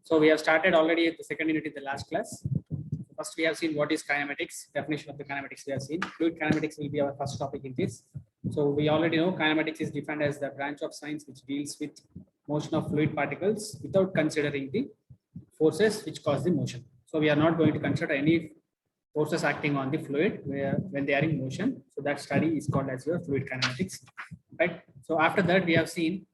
So we have started already at the second unit in the last class. First, we have seen what is kinematics, definition of the kinematics we have seen. Fluid kinematics will be our first topic in this. So we already know kinematics is defined as the branch of science which deals with motion of fluid particles without considering the forces which cause the motion. So we are not going to consider any forces acting on the fluid when they are in motion. So that study is called as your fluid kinematics, right? So after that, we have seen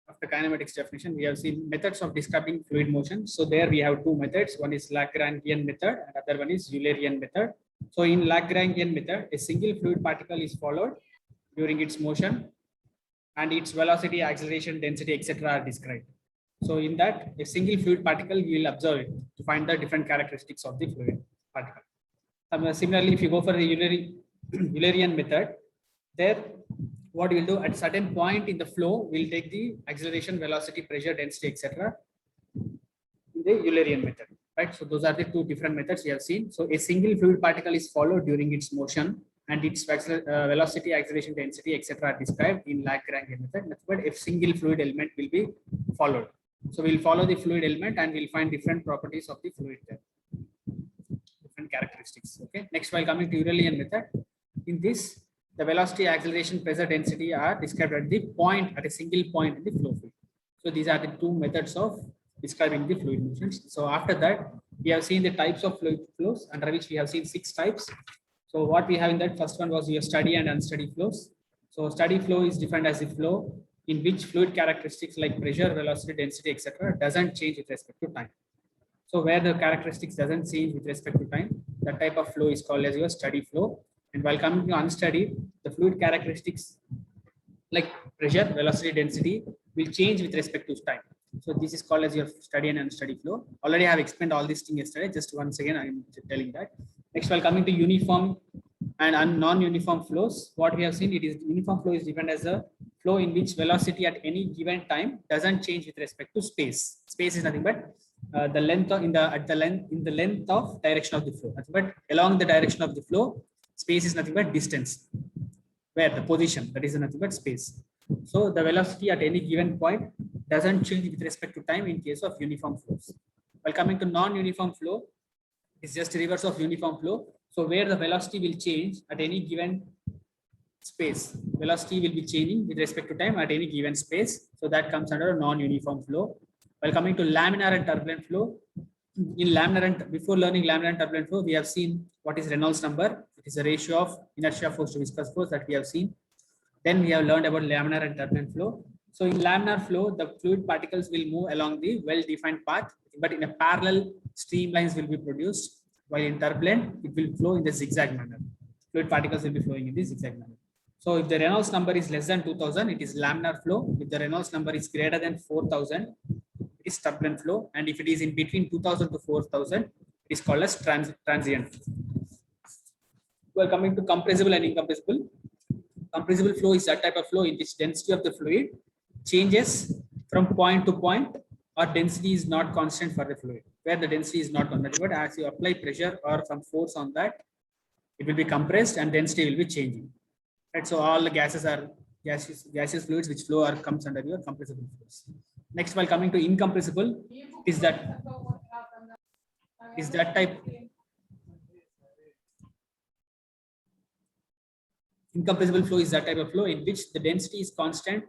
after kinematics definition, we have seen methods of describing fluid motion. So there we have two methods. One is Lagrangian method and other one is Eulerian method. So in Lagrangian method, a single fluid particle is followed during its motion and its velocity, acceleration, density, etc. are described. So in that, a single fluid particle, we will observe it to find the different characteristics of the fluid particle. Similarly, if you go for the Eulerian method, there what we'll do at certain point in the flow, we'll take the acceleration, velocity, pressure, density, etc. in the Eulerian method, right? So those are the two different methods we have seen. So a single fluid particle is followed during its motion and its velocity, acceleration, density, etc. are described in Lagrangian method. But a single fluid element will be followed. So we'll follow the fluid element and we'll find different properties of the fluid there, different characteristics. Okay. Next, while coming to Eulerian method, in this, the velocity, acceleration, pressure, density are described at the point, at a single point in the flow field. So these are the two methods of describing the fluid motions. So after that, we have seen the types of fluid flows, under which we have seen 6 types. So what we have in that first one was your steady and unsteady flows. So steady flow is defined as the flow in which fluid characteristics like pressure, velocity, density, etc. doesn't change with respect to time. So where the characteristics doesn't change with respect to time, that type of flow is called as your steady flow. And while coming to unsteady, the fluid characteristics like pressure, velocity, density will change with respect to time. So this is called as your steady and unsteady flow. Already I have explained all these things yesterday. Just once again, I am telling that. Next, while coming to uniform and non-uniform flows, what we have seen, it is uniform flow is defined as a flow in which velocity at any given time doesn't change with respect to space. Space is nothing but the length of in the length of direction of the flow. But along the direction of the flow, space is nothing but distance. Where the position, that is nothing but space. So the velocity at any given point doesn't change with respect to time in case of uniform flows. While coming to non-uniform flow, it's just a reverse of uniform flow. So where the velocity will change at any given space, velocity will be changing with respect to time at any given space. So that comes under a non-uniform flow. While coming to laminar and turbulent flow, in laminar and before learning laminar and turbulent flow, we have seen what is Reynolds number. It is a ratio of inertia force to viscous force that we have seen. Then we have learned about laminar and turbulent flow. So in laminar flow, the fluid particles will move along the well-defined path, but in a parallel streamlines will be produced. While in turbulent, it will flow in the zigzag manner. Fluid particles will be flowing in the zigzag manner. So if the Reynolds number is less than 2000, it is laminar flow. If the Reynolds number is greater than 4000, it is turbulent flow. And if it is in between 2000 to 4000, it is called as transient. Well, coming to compressible and incompressible. Compressible flow is that type of flow in which density of the fluid changes from point to point, or density is not constant for the fluid. Where the density is not constant, but as you apply pressure or some force on that, it will be compressed and density will be changing. Right? So all the gases are gaseous fluids which flow comes under your compressible flows. Next, while coming to incompressible, is that type. Incompressible flow is that type of flow in which the density is constant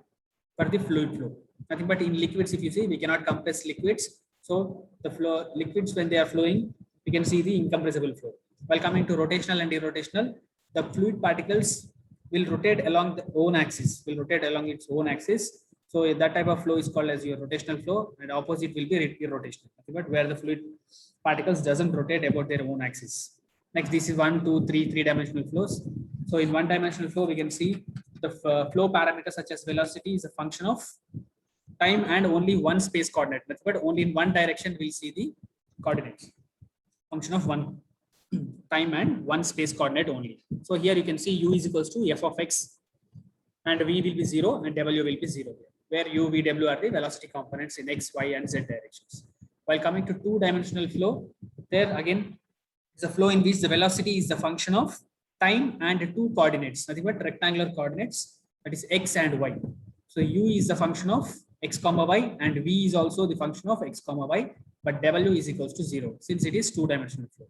for the fluid flow. Nothing but in liquids, if you see, we cannot compress liquids. So the flow liquids, when they are flowing, we can see the incompressible flow. While coming to rotational and irrotational, the fluid particles will rotate along its own axis. So that type of flow is called as your rotational flow, and opposite will be irrotational. But where the fluid particles doesn't rotate about their own axis. Next, this is 1, 2, 3 three-dimensional flows. So in one-dimensional flow, we can see the flow parameters such as velocity is a function of time and only one space coordinate. But only in one direction we'll see the coordinates. Function of one time and one space coordinate only. So here you can see u is equals to f of x, and v will be 0 and w will be 0. Where u, v, w are the velocity components in x, y, and z directions. While coming to two-dimensional flow, there again is a flow in which the velocity is the function of time and two coordinates, nothing but rectangular coordinates, that is x and y. So u is the function of x comma y, and v is also the function of x comma y, but w is equals to 0 since it is two-dimensional flow.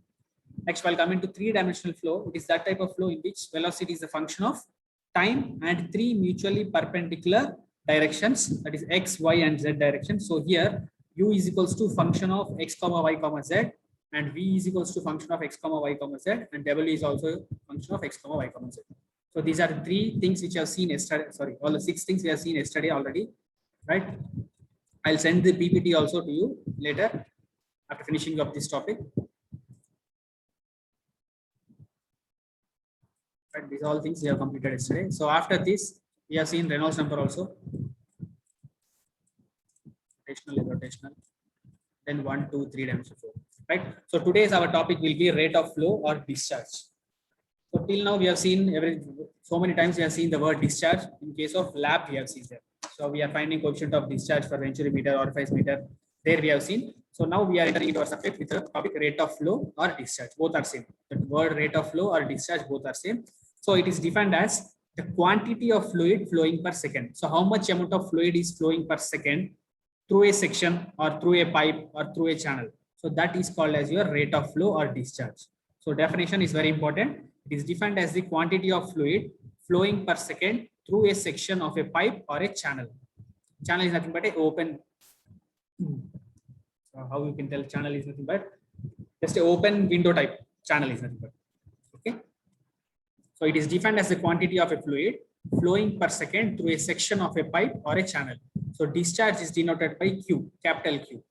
Next, while coming to three-dimensional flow, it is that type of flow in which velocity is the function of time and three mutually perpendicular directions, that is x, y, and z direction. So here u is equals to function of x comma y comma z, and v is equals to function of x comma y comma z, and w is also function of x comma y comma z. So these are the three things which I have seen yesterday. Sorry, all the six things we have seen yesterday already, right? I'll send the PPT also to you later after finishing up this topic. Right, these are all things we have completed yesterday. So after this, we have seen Reynolds number also. Rotational, then 1, 2, 3 dimensional flow. Right. So today's our topic will be rate of flow or discharge. So till now we have seen so many times we have seen the word discharge. In case of lab, we have seen that. So we are finding coefficient of discharge for Venturi meter or phase meter. There we have seen. So now we are entering into our subject with the topic rate of flow or discharge. Both are same. The word rate of flow or discharge both are same. So it is defined as the quantity of fluid flowing per second. So how much amount of fluid is flowing per second through a section or through a pipe or through a channel. So that is called as your rate of flow or discharge. So definition is very important. It is defined as the quantity of fluid flowing per second through a section of a pipe or a channel. Channel is nothing but an open. So how you can tell channel is nothing but just an open window type. Channel is nothing but. Okay. So it is defined as the quantity of a fluid flowing per second through a section of a pipe or a channel. So discharge is denoted by Q, capital Q.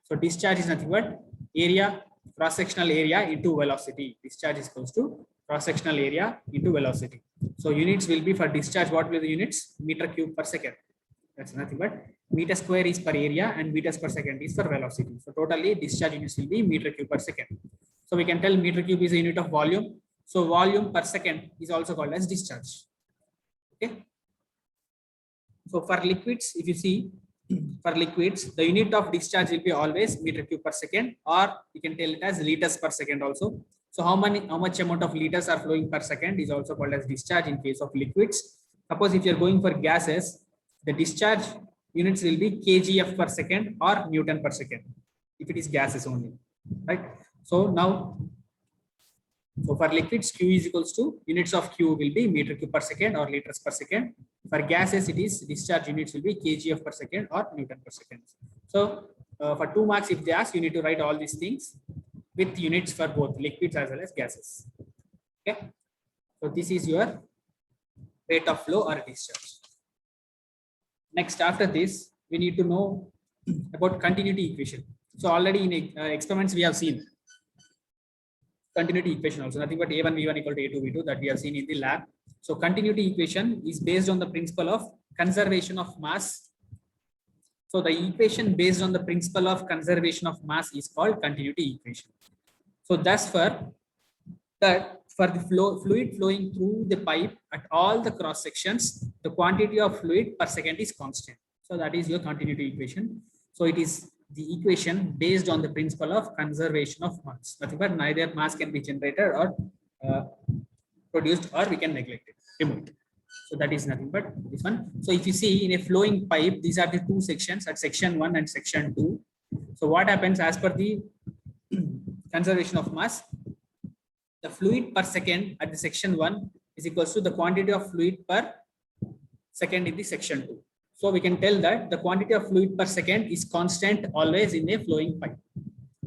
So discharge is nothing but area, cross-sectional area into velocity. Discharge is equals to cross-sectional area into velocity. So units will be for discharge. What will be the units? Meter cube per second. That's nothing but meter square is per area and meters per second is for velocity. So totally discharge units will be meter cube per second. So we can tell meter cube is a unit of volume. So volume per second is also called as discharge. Okay. So for liquids, if you see for liquids, the unit of discharge will be always meter cube per second, or you can tell it as liters per second also. So how much amount of liters are flowing per second is also called as discharge in case of liquids. Suppose if you are going for gases, the discharge units will be kgf per second or Newton per second if it is gases only, right? So now, so for liquids, Q is equals to units of Q will be meter cube per second or liters per second. For gases, it is discharge units will be kgf per second or Newton per second. So for 2 marks, if they ask, you need to write all these things with units for both liquids as well as gases. Okay. So this is your rate of flow or discharge. Next, after this, we need to know about continuity equation. So already in experiments, we have seen continuity equation also, nothing but A1 V1 equal to A2 V2 that we have seen in the lab. So continuity equation is based on the principle of conservation of mass. So the equation based on the principle of conservation of mass is called continuity equation. So thus for the fluid flowing through the pipe at all the cross sections, the quantity of fluid per second is constant. So that is your continuity equation. So it is the equation based on the principle of conservation of mass. Nothing but neither mass can be generated or produced, or we can neglect it, remove it. So that is nothing but this one. So if you see in a flowing pipe, these are the two sections at section 1 and section 2. So what happens as per the conservation of mass? The fluid per second at the section 1 is equals to the quantity of fluid per second in the section 2. So we can tell that the quantity of fluid per second is constant always in a flowing pipe.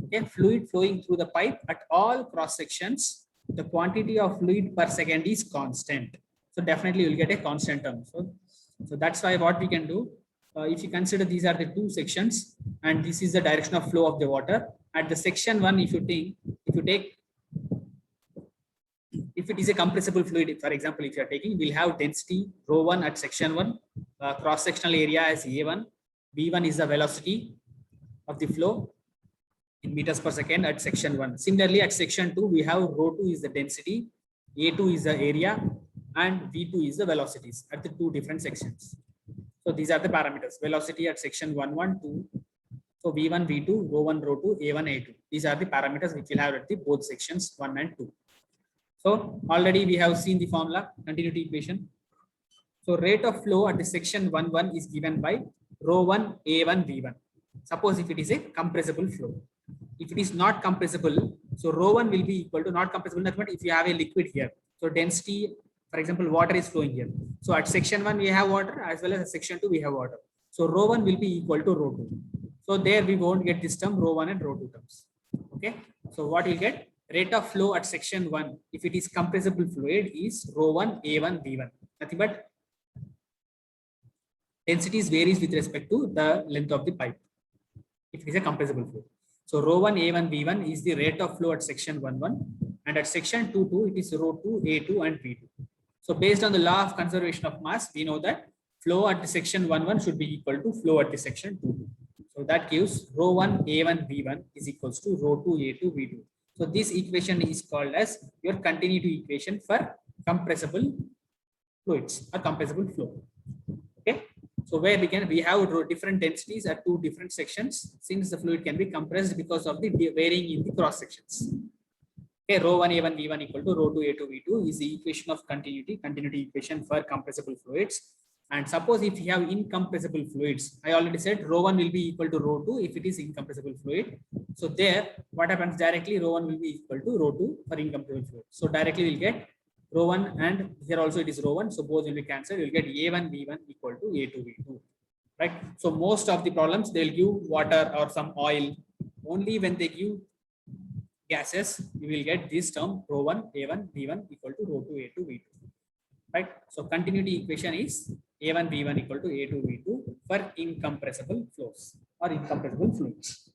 Okay, fluid flowing through the pipe at all cross sections, the quantity of fluid per second is constant. So definitely you will get a constant term. So that's why what we can do, if you consider these are the two sections and this is the direction of flow of the water. At the section 1, if it is a compressible fluid, for example, if you are taking, we'll have density ρ1 at section 1, cross-sectional area as A1, B1 is the velocity of the flow in meters per second at section 1. Similarly, at section 2, we have ρ2 is the density, A2 is the area, and V2 is the velocities at the two different sections. So these are the parameters. Velocity at section 1, 1, 2. So V1, V2, ρ1, ρ2, A1, A2. These are the parameters which we'll have at the both sections 1 and 2. So already we have seen the formula, continuity equation. So rate of flow at the section 1, 1 is given by rho 1 A1 V1. Suppose if it is a compressible flow. If it is not compressible, so rho 1 will be equal to not compressible. That means if you have a liquid here, so density, for example, water is flowing here. So at section 1 we have water, as well as at section 2 we have water. So rho 1 will be equal to rho 2. So there we won't get this term rho 1 and rho 2 terms. Okay. So what you get? Rate of flow at section 1, if it is compressible fluid, is rho 1 A1 V1. Nothing but densities varies with respect to the length of the pipe if it is a compressible flow. So rho 1 A1 V1 is the rate of flow at section 1 and at section 2 it is rho 2 A2 and V2. So based on the law of conservation of mass, we know that flow at the section 1 should be equal to flow at the section 2. So that gives rho 1 A1 V1 is equals to rho 2 A2 V2. So this equation is called as your continuity equation for compressible fluids or compressible flow. Okay. So where we have different densities at two different sections, since the fluid can be compressed because of the varying in the cross sections. Okay, rho 1 A1 V1 equal to rho 2 A2 V2 is the equation of continuity equation for compressible fluids. And suppose if you have incompressible fluids, I already said rho 1 will be equal to rho 2 if it is incompressible fluid. So there, what happens directly, rho 1 will be equal to rho 2 for incompressible fluid. So directly we'll get rho 1 and here also it is rho 1. So both will be cancelled. You'll get A1 V1 equal to A2 V2. Right. So most of the problems they'll give water or some oil. Only when they give gases, you will get this term rho 1 A1 V1 equal to rho 2 A2 V2. Right. So continuity equation is A1 V1 equal to A2 V2 for incompressible flows or incompressible fluids.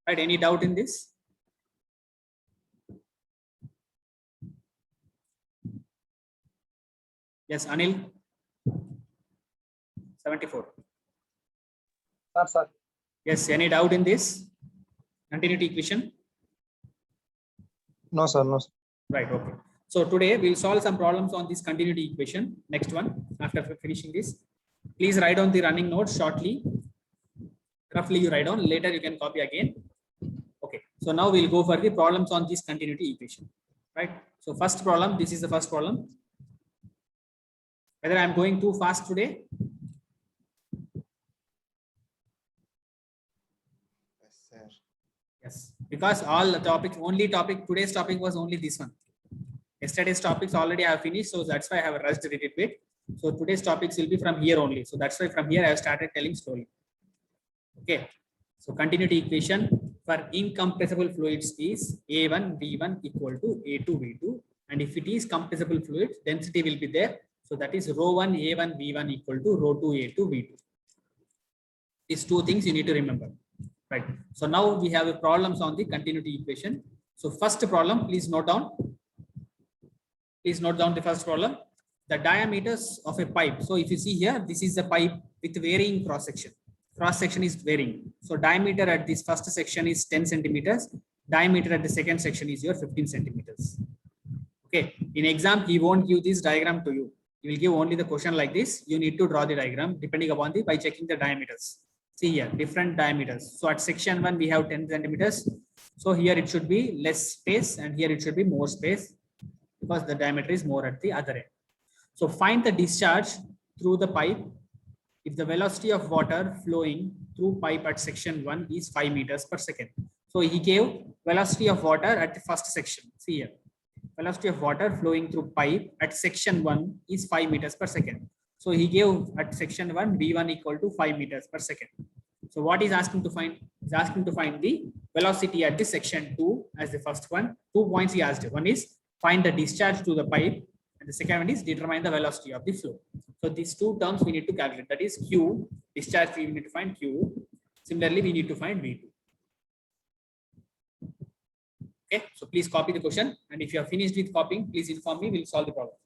Right. Any doubt in this? Yes, Anil. 74. Sir. Yes, any doubt in this continuity equation? No, sir. No, sir. Right. Okay. So today we'll solve some problems on this continuity equation. Next one, after finishing this, please write down the running notes shortly. Roughly you write down. Later you can copy again. Okay. So now we'll go for the problems on this continuity equation. Right. So first problem. This is the first problem. Whether I'm going too fast today. Yes, sir. Yes. Because all the topics, today's topic was only this one. Yesterday's topics already I have finished, so that's why I have rushed a little bit. So today's topics will be from here only. So that's why from here I have started telling slowly. Okay. So continuity equation for incompressible fluids is A1 V1 equal to A2 V2. And if it is compressible fluid, density will be there. So that is rho 1 A1 V1 equal to rho 2 A2 V2. These two things you need to remember. Right. So now we have a problems on the continuity equation. So first problem, please note down. Please note down the first problem. The diameters of a pipe. So if you see here, this is a pipe with varying cross section. Cross section is varying. So diameter at this first section is 10 centimeters. Diameter at the second section is your 15 centimeters. Okay. In exam, he won't give this diagram to you. He will give only the question like this. You need to draw the diagram depending upon by checking the diameters. See here, different diameters. So at section 1, we have 10 centimeters. So here it should be less space and here it should be more space because the diameter is more at the other end. So find the discharge through the pipe if the velocity of water flowing through pipe at section 1 is 5 meters per second. So he gave velocity of water at the first section. See here, velocity of water flowing through pipe at section 1 is 5 meters per second. So he gave at section 1 V1 equal to 5 meters per second. So what is asking to find? He's asking to find the velocity at the section 2 as the first one. 2 points he asked. One is find the discharge to the pipe and the second one is determine the velocity of the flow. So these two terms we need to calculate. That is Q, discharge we need to find Q. Similarly, we need to find V2. Okay, so please copy the question. And if you are finished with copying, please inform me, we'll solve the problem.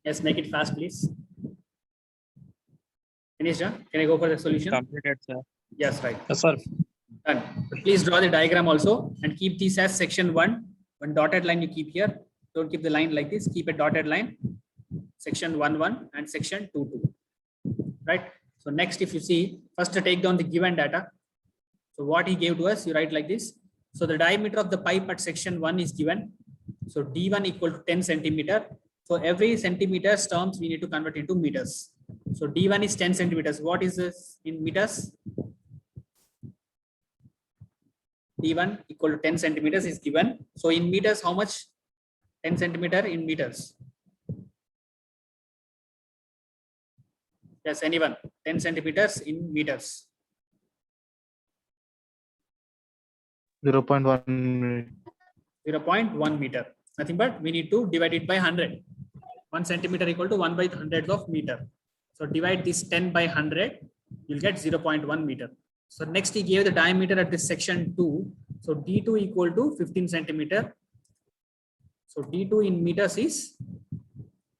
Yes, make it fast, please. Finished, huh? Can I go for the solution? Completed, sir. Yes, right. Yes, sir. Done. Please draw the diagram also and keep this as section 1. One dotted line you keep here. Don't keep the line like this. Keep a dotted line. Section 1, and section 2. Right. So next, if you see, first to take down the given data. So what he gave to us, you write like this. So the diameter of the pipe at section 1 is given. So D1 equal to 10 centimeter. So every centimeters terms we need to convert into meters. So D1 is 10 centimeters. What is this in meters? D1 equal to 10 centimeters is given. So in meters, how much? 10 centimeter in meters. Yes, anyone? 10 centimeters in meters. 0.1. 0.1 meter. Nothing but we need to divide it by 100. 1 centimeter equal to 1 by 100 of meter. So divide this 10 by 100, you'll get 0.1 meter. So next he gave the diameter at this section 2. So D2 equal to 15 centimeter. So D2 in meters is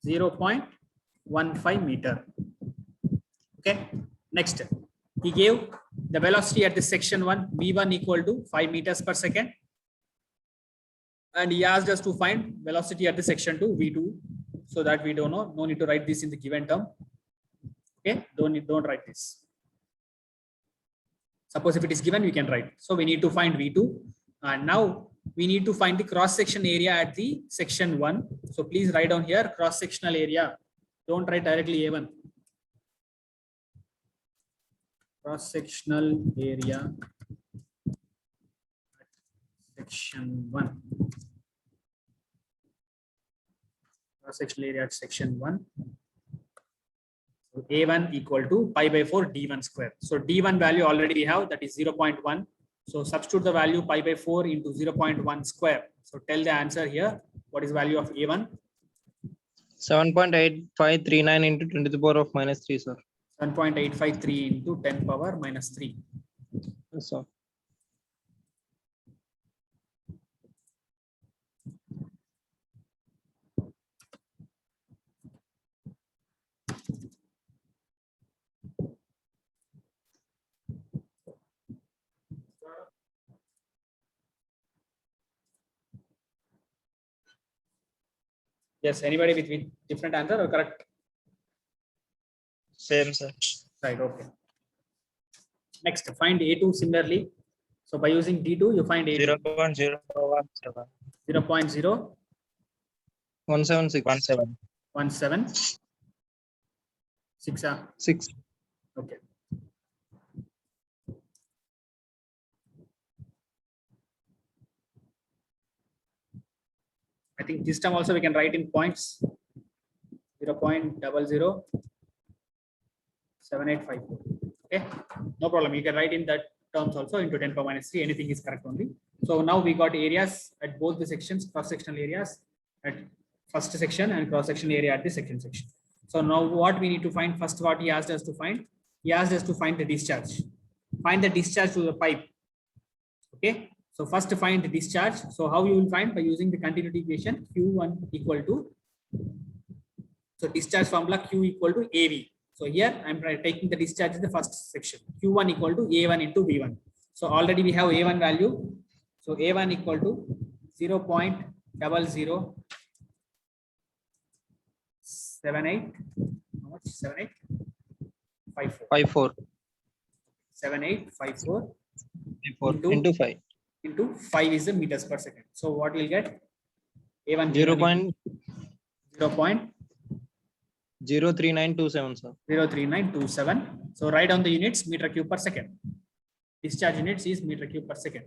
0.15 meter. Okay. Next, he gave the velocity at this section 1, V1 equal to 5 meters per second. And he asked us to find velocity at the section 2, V2. So that we don't know. No need to write this in the given term. Okay. Don't write this. Suppose if it is given, we can write. So we need to find V2. And now we need to find the cross-section area at the section 1. So please write down here cross-sectional area. Don't write directly A1. Cross-sectional area at section 1. Cross-sectional area at section 1. So A1 equal to pi by 4 D1 square. So D1 value already we have, that is 0.1. So substitute the value pi by 4 into 0.1 square. So tell the answer here. What is value of A1? 7.8539 into 10 to the power of minus 3, sir. 7.853 into 10 power minus 3. Yes, sir. Yes, anybody with different answer or correct? Same, sir. Right, okay. Next, find A2 similarly. So by using D2, you find A2. 0.017. 0.0 176. 17 6. 6. Okay. I think this time also we can write in points. 0.007854. Okay, no problem. You can write in that terms also into 10 power minus 3. Anything is correct only. So now we got areas at both the sections, cross-sectional areas at first section and cross-sectional area at the second section. So now what we need to find, first what he asked us to find, he asked us to find the discharge. Find the discharge to the pipe. Okay, so first to find the discharge. So how you will find? By using the continuity equation, Q1 equal to, so discharge formula Q equal to AV. So here I'm taking the discharge in the first section. Q1 equal to A1 into V1. So already we have A1 value. So A1 equal to 0.0078. How much? 78? 54. 54. 7854 into 5. into 5 is the meters per second. So what we'll get? A1 0.03927, sir. 03927. So write down the units, meter cube per second. Discharge units is meter cube per second.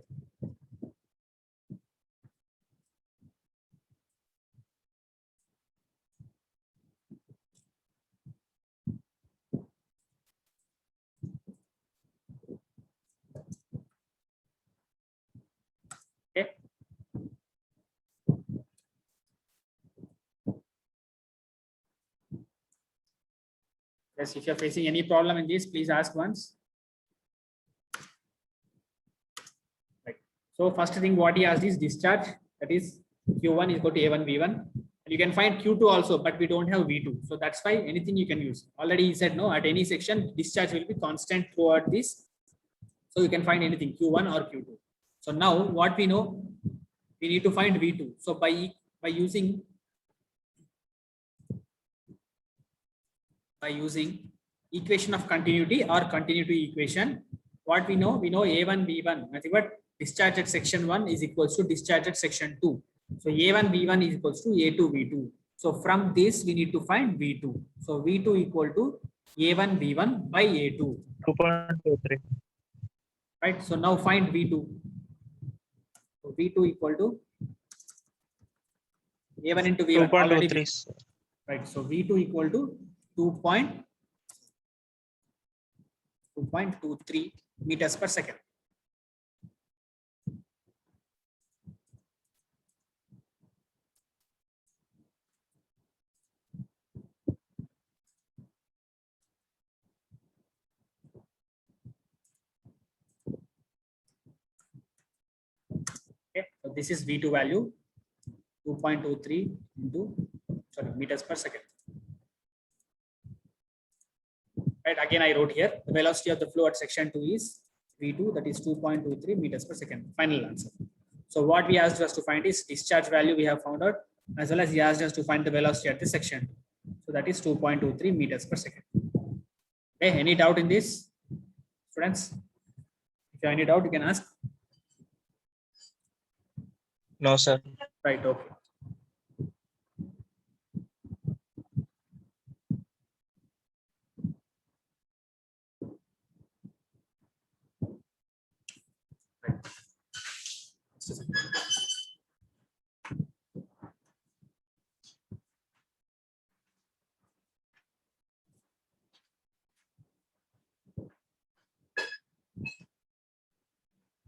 Okay. Yes, if you're facing any problem in this, please ask once. Right. So first thing what he asked is discharge, that is Q1 is equal to A1 V1. You can find Q2 also, but we don't have V2. So that's why anything you can use. Already he said no, at any section, discharge will be constant throughout this. So you can find anything Q1 or Q2. So now what we know, we need to find V2. So by using equation of continuity or continuity equation, what we know A1 V1, nothing but discharge at section 1 is equals to discharge at section 2. So A1 V1 is equals to A2 V2. So from this we need to find V2. So V2 equal to A1 V1 by A2. 2.23. Right. So now find V2. So V2 equal to A1 into V1. already 2.23. Right. So V2 equal to 2.23 meters per second. Okay. So this is V2 value 2.23 into meters per second. Right, again I wrote here the velocity of the flow at section 2 is V2, that is 2.23 meters per second. Final answer. So what we asked us to find is discharge value we have found out, as well as he asked us to find the velocity at the section. So that is 2.23 meters per second. Okay, any doubt in this, students? If you have any doubt, you can ask. No, sir. Right, okay.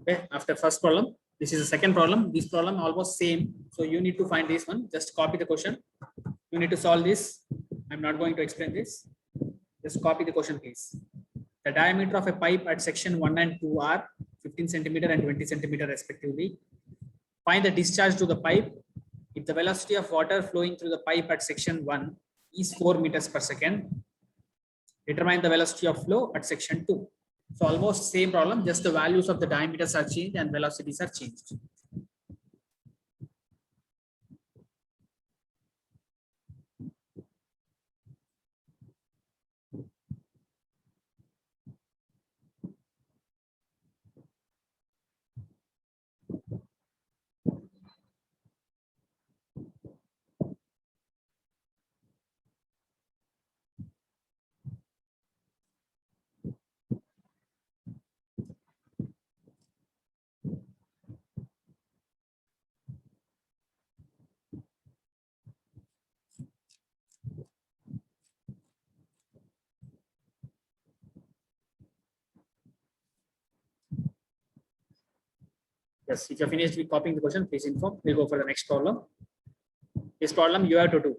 Okay, after first problem, this is the second problem. This problem almost same. So you need to find this one. Just copy the question. You need to solve this. I'm not going to explain this. Just copy the question, please. The diameter of a pipe at section 1 and 2 are 15 centimeter and 20 centimeter respectively. Find the discharge to the pipe if the velocity of water flowing through the pipe at section 1 is 4 meters per second. Determine the velocity of flow at section 2. So almost same problem, just the values of the diameters are changed and velocities are changed. Yes, if you're finished with copying the question, please inform. We'll go for the next problem. This problem you have to do.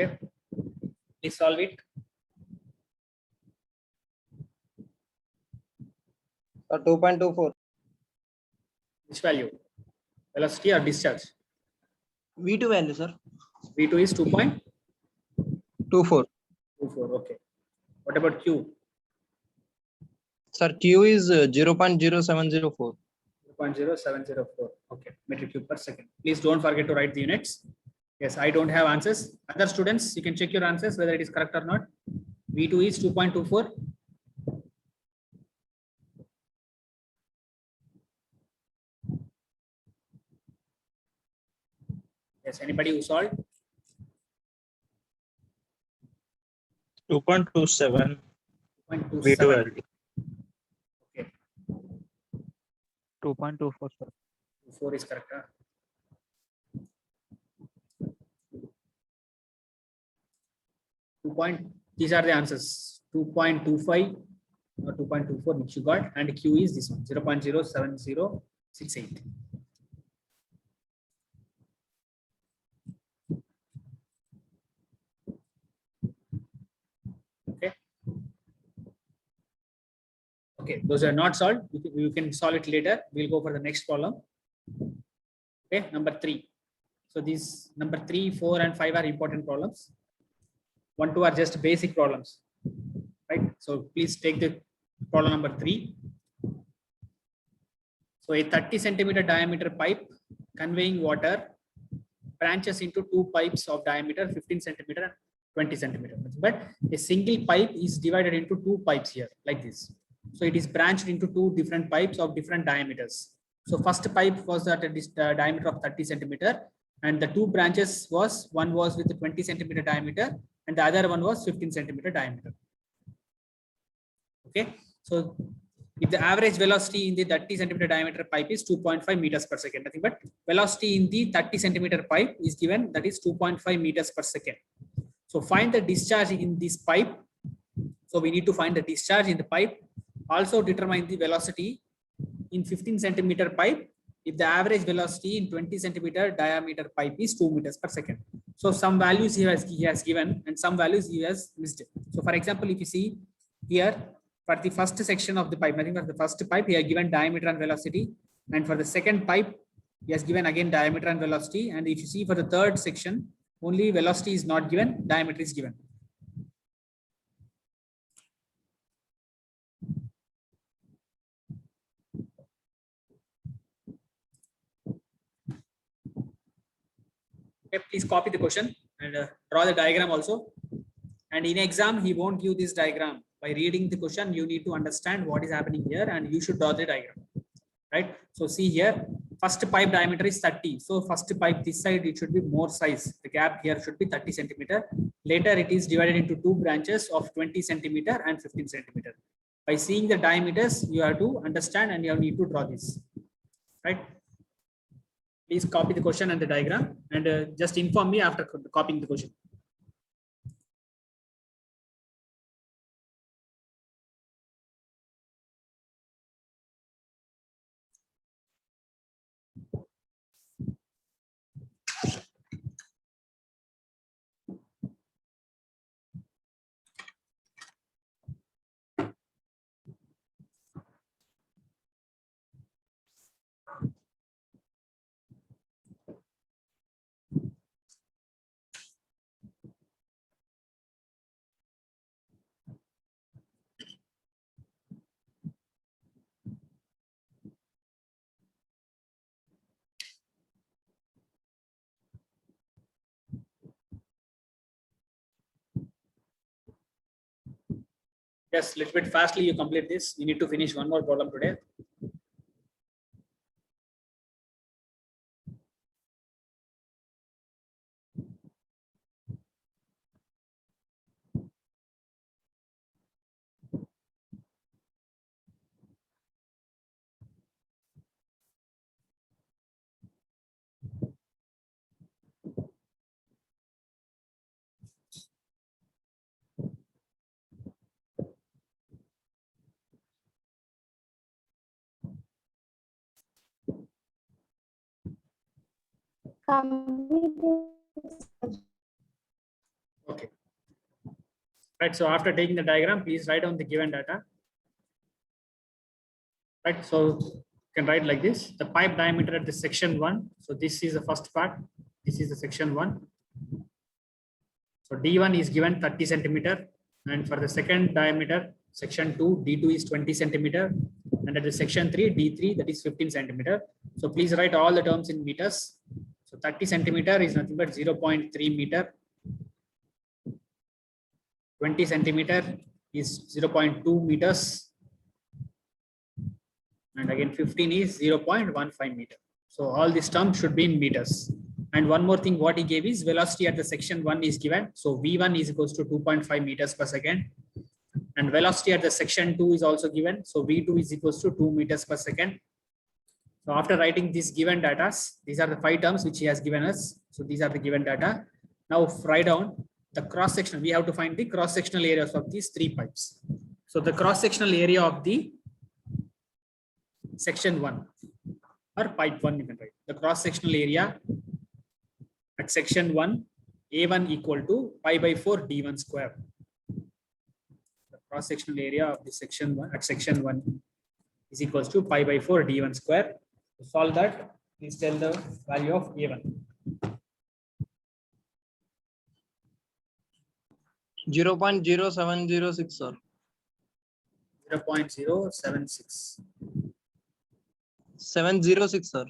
Okay, please solve it. 2.24. Which value? Velocity or discharge? V2 value, sir. V2 is 2.24. 24. Okay. What about Q? Sir, Q is 0.0704. 0.0704. Okay, metric cube per second. Please don't forget to write the units. Yes, I don't have answers. Other students, you can check your answers whether it is correct or not. V2 is 2.24. Yes, anybody who solved? 2.27 0.27. V2L. Okay, 2.24, sir. 4 is correct. Huh? These are the answers. 2.25 or 2.24 which you got, and Q is this one, 0.07068. Okay. Okay, those are not solved. You can solve it later. We'll go for the next problem. Okay, number 3. So these number 3, 4, and 5 are important problems. 1, 2 are just basic problems, right? So please take the problem number 3. So a 30 centimeter diameter pipe conveying water branches into 2 pipes of diameter 15 centimeter and 20 centimeter. But a single pipe is divided into 2 pipes here like this. So it is branched into 2 different pipes of different diameters. So first pipe was at a diameter of 30 centimeter, and the 2 branches was, one was with a 20 centimeter diameter and the other one was 15 centimeter diameter. Okay, so if the average velocity in the 30 centimeter diameter pipe is 2.5 meters per second, nothing but velocity in the 30 centimeter pipe is given, that is 2.5 meters per second. So find the discharge in this pipe. So we need to find the discharge in the pipe. Also determine the velocity in 15 centimeter pipe if the average velocity in 20 centimeter diameter pipe is 2 meters per second. So some values he has given and some values he has missed. So for example, if you see here, for the first section of the pipe, nothing but the first pipe, he has given diameter and velocity. And for the second pipe, he has given again diameter and velocity. And if you see for the third section, only velocity is not given, diameter is given. Okay, please copy the question and draw the diagram also. And in exam, he won't give this diagram. By reading the question, you need to understand what is happening here and you should draw the diagram, right? So see here, first pipe diameter is 30. So first pipe this side, it should be more size. The gap here should be 30 centimeter. Later, it is divided into 2 branches of 20 centimeter and 15 centimeter. By seeing the diameters, you have to understand and you need to draw this, right? Please copy the question and the diagram and just inform me after copying the question. Yes, little bit fastly you complete this. You need to finish one more problem today. Okay. Right. So after taking the diagram, please write down the given data. Right. So you can write like this: the pipe diameter at the section 1. So this is the first part. This is the section 1. So D1 is given 30 centimeter, and for the second diameter, section 2, D2 is 20 centimeter, and at the section 3, D3, that is 15 centimeter. So please write all the terms in meters. So 30 centimeter is nothing but 0.3 meter. 20 centimeter is 0.2 meters. And again, 15 is 0.15 meter. So all these terms should be in meters. And one more thing, what he gave is velocity at the section 1 is given. So V1 is equals to 2.5 meters per second. And velocity at the section 2 is also given. So V2 is equals to 2 meters per second. So after writing these given data, these are the 5 terms which he has given us. So these are the given data. Now write down the cross section. We have to find the cross sectional areas of these 3 pipes. So the cross sectional area of the section 1 or pipe 1, you can write the cross sectional area at section 1, A1 equal to pi by 4 D1 square. The cross sectional area of the section 1 at section 1 is equals to pi by 4 D1 square. To solve that, please tell the value of A1. 0.0706, sir. 0.076. 706, sir.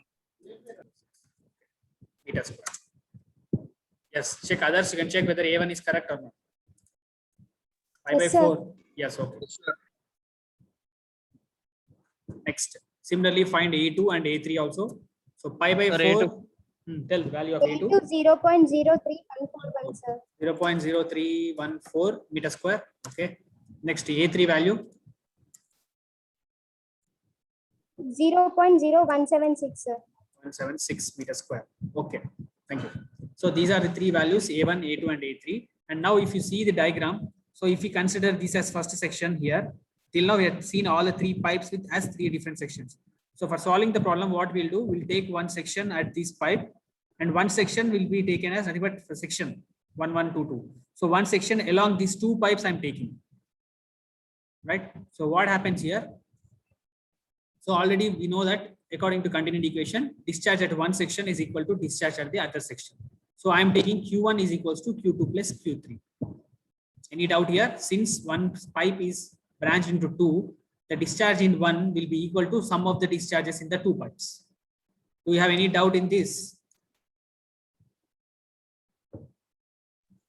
Meters square. Yes, check others. You can check whether A1 is correct or not. Pi by Yes, sir. 4. Yes, okay. Next, similarly, find A2 and A3 also. So pi by Sir, 4. A2. Tell the value of A2. A2 0.03141, sir. 0.0314 meter square. Okay. Next, A3 value. 0.0176, sir. 176 meter square. Okay, thank you. So these are the 3 values A1, A2, and A3. And now if you see the diagram, so if you consider this as first section here, till now we have seen all the 3 pipes with as 3 different sections. So for solving the problem, what we'll do, we'll take one section at this pipe and one section will be taken as nothing but section 1, 1, 2, 2. So one section along these 2 pipes I'm taking, right? So what happens here? So already we know that according to continuity equation, discharge at one section is equal to discharge at the other section. So I am taking Q1 is equals to Q2 plus Q3. Any doubt here? Since one pipe is branched into 2, the discharge in 1 will be equal to sum of the discharges in the 2 pipes. Do you have any doubt in this?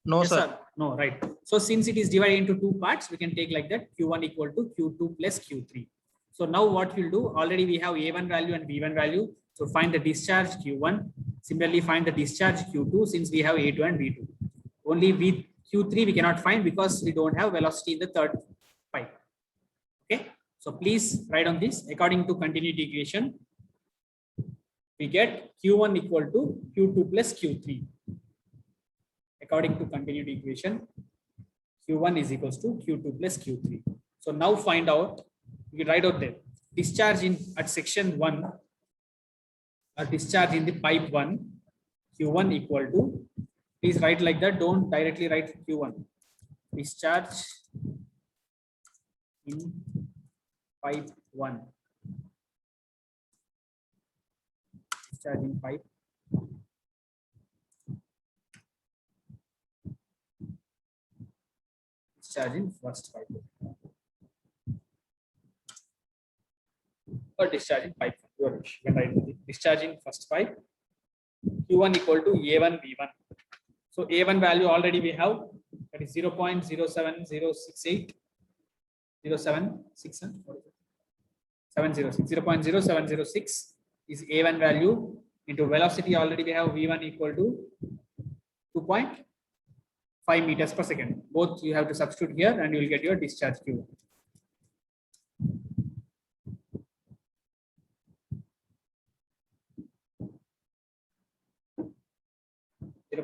No, Yes, sir. No, right. So since it is divided into 2 parts, we can take like that Q1 equal to Q2 plus Q3. So now what we'll do, already we have A1 value and B1 value. So find the discharge Q1. Similarly, find the discharge Q2 since we have A2 and B2. Only Q3 we cannot find because we don't have velocity in the third pipe. Okay. So please write on this. According to continuity equation, we get Q1 equal to Q2 plus Q3. According to continuity equation, Q1 is equals to Q2 plus Q3. So now find out, you write out there, discharge in at section 1 or discharge in the pipe 1, Q1 equal to, please write like that, don't directly write Q1. Discharge in pipe 1. Discharge in pipe. Discharge in first pipe. Or discharging pipe. You can write discharging first pipe. Q1 equal to A1 B1. So A1 value already we have, that is 0.07068. 0.0706 is A1 value into velocity. Already we have V1 equal to 2.5 meters per second. Both you have to substitute here and you will get your discharge Q1.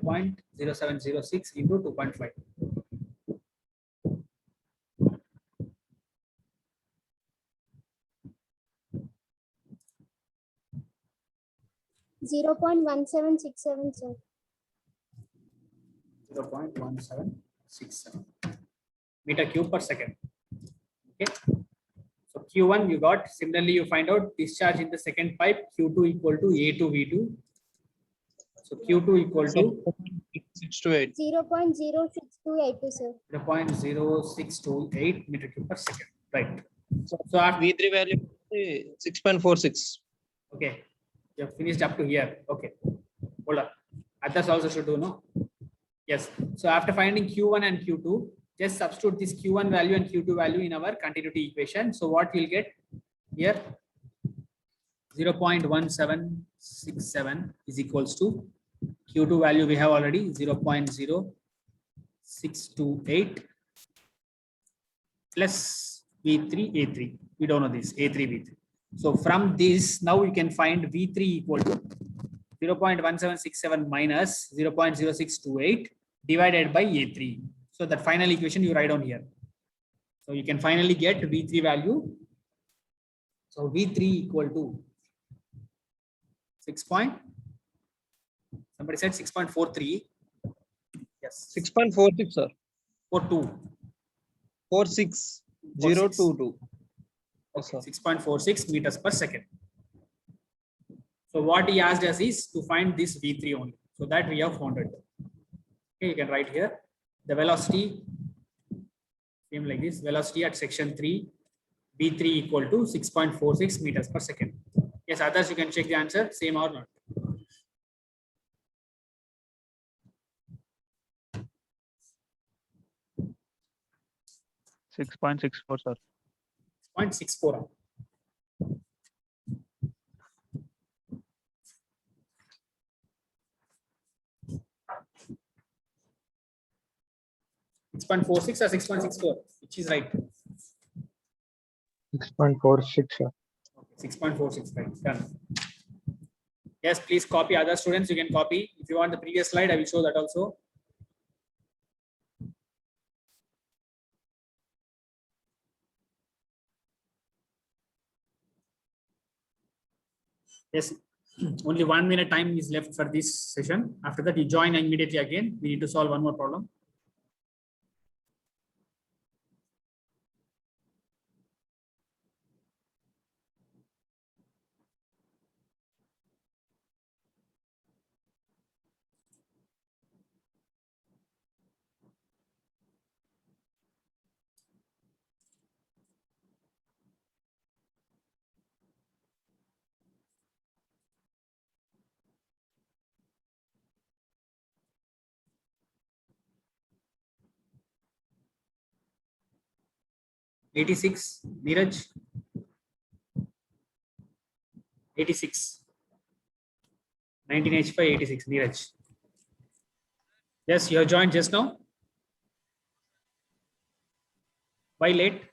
0.0706 into 2.5. Zero 0.1767, sir. 0.1767 meter cube per second. Okay. So Q1 you got. Similarly, you find out discharge in the second pipe, Q2 equal to A2 V2. So Q2 equal to 628. 0.06282, sir. 0.0628 meter cube per second. Right. So after, V3 value 6.46. okay, you have finished up to here. Okay, hold on. Others also should do, no? Yes. So after finding Q1 and Q2, just substitute this Q1 value and Q2 value in our continuity equation. So what we'll get here, 0.1767 is equals to Q2 value we have already 0.0628 plus V3 A3. We don't know this A3 V3. So from this now we can find V3 equal to 0.1767 minus 0.0628 divided by A3. So that final equation you write down here. So you can finally get V3 value. So V3 equal to 6. Somebody said 6.43. Yes. 6.46, sir. 42. 46022. Yes, sir. 6.46 meters per second. So what he asked us is to find this V3 only. So that we have found it. Okay, you can write here the velocity, same like this, velocity at section 3, V3 equal to 6.46 meters per second. Yes, others you can check the answer, same or not. Six point 6.64, sir. 0.64. .46 or 6.64, which is right. 6.46, sir. 6.46, right? Done. Yes, please copy. Other students, you can copy. If you want the previous slide, I will show that also. Yes, only 1 minute time is left for this session. After that, you join immediately again. We need to solve one more problem. '86, Neeraj. 86. 1985, 86, Neeraj. Yes, you have joined just now. Why late?